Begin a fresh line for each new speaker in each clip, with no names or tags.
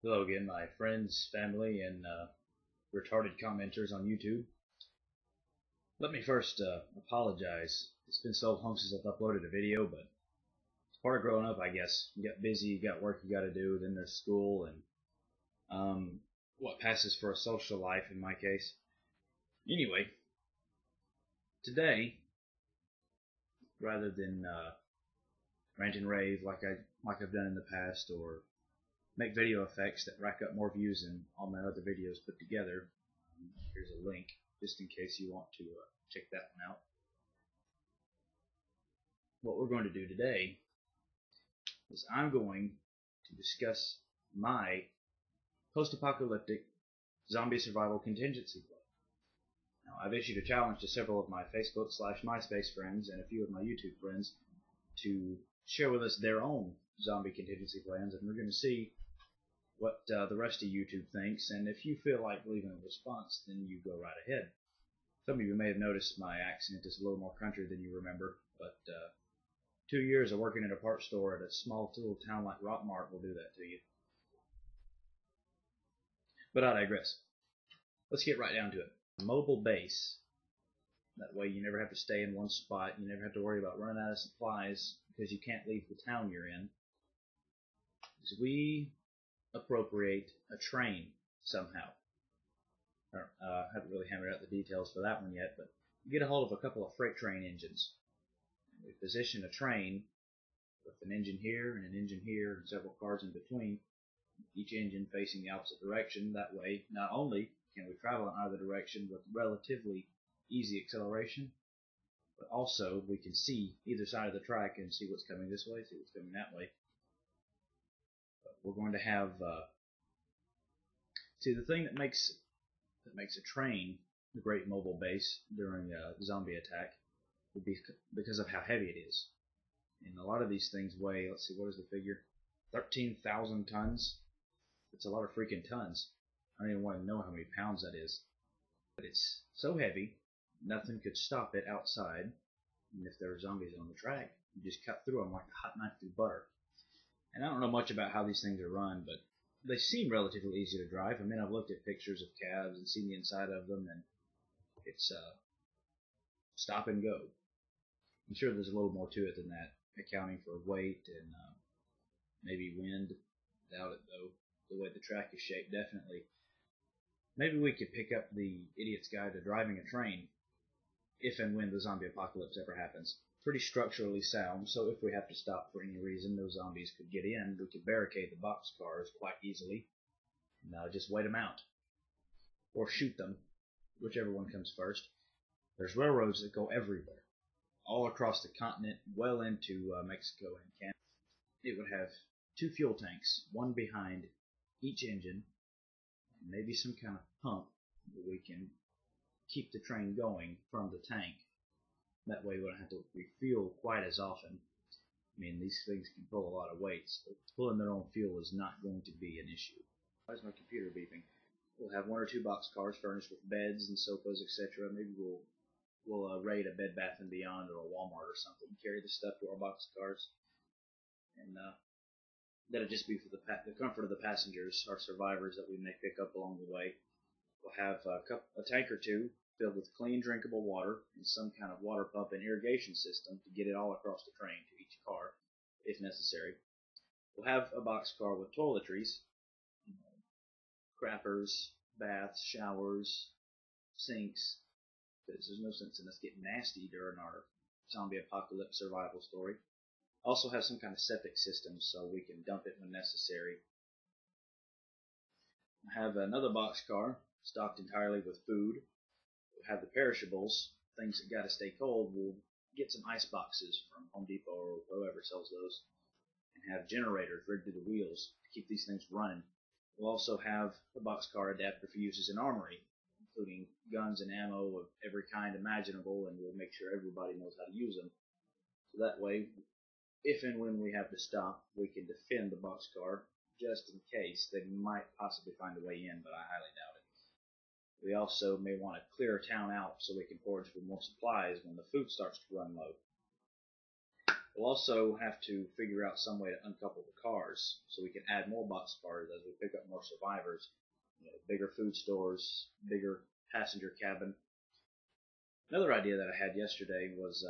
Hello again, my friends, family, and retarded commenters on YouTube. Let me first apologize. It's been so long since I've uploaded a video, but it's part of growing up, I guess. You get busy, you got work you got to do, then there's school, and what passes for a social life in my case. Anyway, today, rather than rant and rave like I've done in the past, or make video effects that rack up more views than all my other videos put together. Here's a link just in case you want to check that one out. What we're going to do today is I'm going to discuss my post-apocalyptic zombie survival contingency plan. Now, I've issued a challenge to several of my Facebook/MySpace friends and a few of my YouTube friends to share with us their own zombie contingency plans, and we're going to see what the rest of YouTube thinks, and if you feel like leaving a response, then you go right ahead. Some of you may have noticed my accent is a little more country than you remember, but 2 years of working at a parts store at a small little town like Rockmart will do that to you. But I digress. Let's get right down to it. A mobile base. That way you never have to stay in one spot. You never have to worry about running out of supplies because you can't leave the town you're in. So we appropriate a train somehow. I haven't really hammered out the details for that one yet, but you get a hold of a couple of freight train engines. We position a train with an engine here and an engine here and several cars in between, each engine facing the opposite direction. That way, not only can we travel in either direction with relatively easy acceleration, but also we can see either side of the track and see what's coming this way, see what's coming that way. We're going to have the thing that makes a train a great mobile base during a zombie attack would be because of how heavy it is. And a lot of these things weigh, let's see, what is the figure? 13,000 tons. It's a lot of freaking tons. I don't even want to know how many pounds that is. But it's so heavy, nothing could stop it outside. And if there are zombies on the track, you just cut through them like a hot knife through butter. And I don't know much about how these things are run, but they seem relatively easy to drive. I mean, I've looked at pictures of cabs and seen the inside of them, and it's stop and go. I'm sure there's a little more to it than that, accounting for weight and maybe wind. Doubt it, though. The way the track is shaped, definitely. Maybe we could pick up the Idiot's Guide to Driving a Train if and when the zombie apocalypse ever happens. Pretty structurally sound, so if we have to stop for any reason, those zombies could get in. We could barricade the boxcars quite easily and just wait them out. Or shoot them, whichever one comes first. There's railroads that go everywhere, all across the continent, well into Mexico and Canada. It would have 2 fuel tanks, one behind each engine, and maybe some kind of pump that we can keep the train going from the tank. That way we don't have to refuel quite as often. I mean, these things can pull a lot of weight, so pulling their own fuel is not going to be an issue. Why is my computer beeping? We'll have 1 or 2 boxcars furnished with beds and sofas, etc. Maybe we'll raid a Bed Bath & Beyond or a Walmart or something, carry the stuff to our boxcars, and that'll just be for the comfort of the passengers, our survivors that we may pick up along the way. We'll have a tank or 2 filled with clean, drinkable water and some kind of water pump and irrigation system to get it all across the train to each car, if necessary. We'll have a boxcar with toiletries, crappers, baths, showers, sinks, because there's no sense in us getting nasty during our zombie apocalypse survival story. Also have some kind of septic system so we can dump it when necessary. We'll have another boxcar stocked entirely with food. We'll have the perishables, things that gotta stay cold. We'll get some ice boxes from Home Depot or whoever sells those, and have generators rigged to the wheels to keep these things running. We'll also have a boxcar adapter for use as an armory, including guns and ammo of every kind imaginable, and we'll make sure everybody knows how to use them. So that way, if and when we have to stop, we can defend the boxcar just in case. They might possibly find a way in, but I highly doubt it. We also may want to clear a town out so we can forage for more supplies when the food starts to run low. We'll also have to figure out some way to uncouple the cars so we can add more boxcars as we pick up more survivors. Bigger food stores, bigger passenger cabin. Another idea that I had yesterday was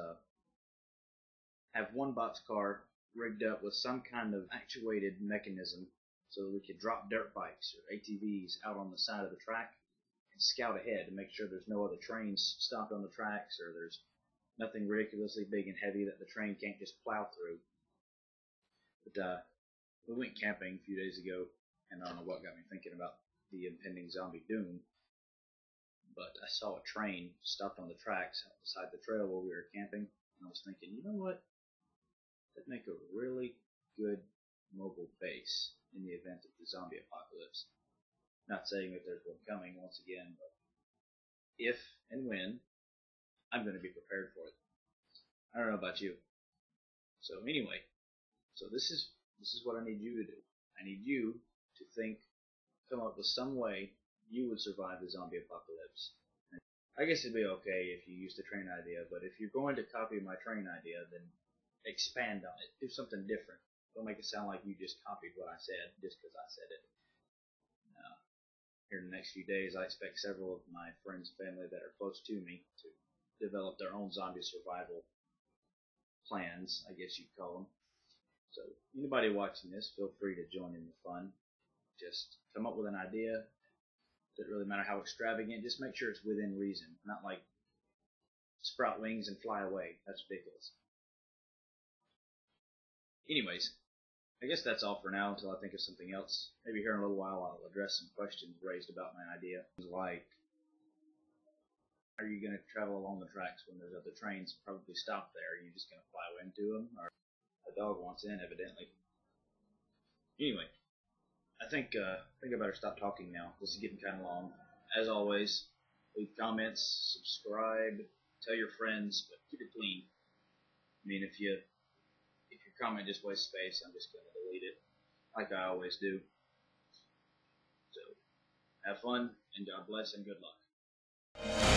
have one boxcar rigged up with some kind of actuated mechanism so that we could drop dirt bikes or ATVs out on the side of the track and scout ahead to make sure there's no other trains stopped on the tracks or there's nothing ridiculously big and heavy that the train can't just plow through. But we went camping a few days ago, and I don't know what got me thinking about the impending zombie doom, but I saw a train stopped on the tracks out beside the trail where we were camping, and I was thinking, you know what? That'd make a really good mobile base in the event of the zombie apocalypse. Not saying that there's one coming once again, but if and when, I'm going to be prepared for it. I don't know about you. So anyway, this is what I need you to do. I need you to come up with some way you would survive the zombie apocalypse. I guess it'd be okay if you used the train idea, but if you're going to copy my train idea, then expand on it. Do something different. Don't make it sound like you just copied what I said just because I said it. Here in the next few days, I expect several of my friends and family that are close to me to develop their own zombie survival plans, I guess you'd call them. So anybody watching this, feel free to join in the fun. Just come up with an idea. Doesn't really matter how extravagant. Just make sure it's within reason. Not like sprout wings and fly away. That's ridiculous. Anyways, I guess that's all for now until I think of something else. Maybe here in a little while I'll address some questions raised about my idea. Like, are you going to travel along the tracks when there's other trains probably stopped there? Are you just going to plow into them? Or a dog wants in, evidently. Anyway, I think I better stop talking now. This is getting kind of long. As always, leave comments, subscribe, tell your friends, but keep it clean. I mean, if your comment just wastes space, I'm just going to delete it, like I always do. So, have fun, and God bless, and good luck.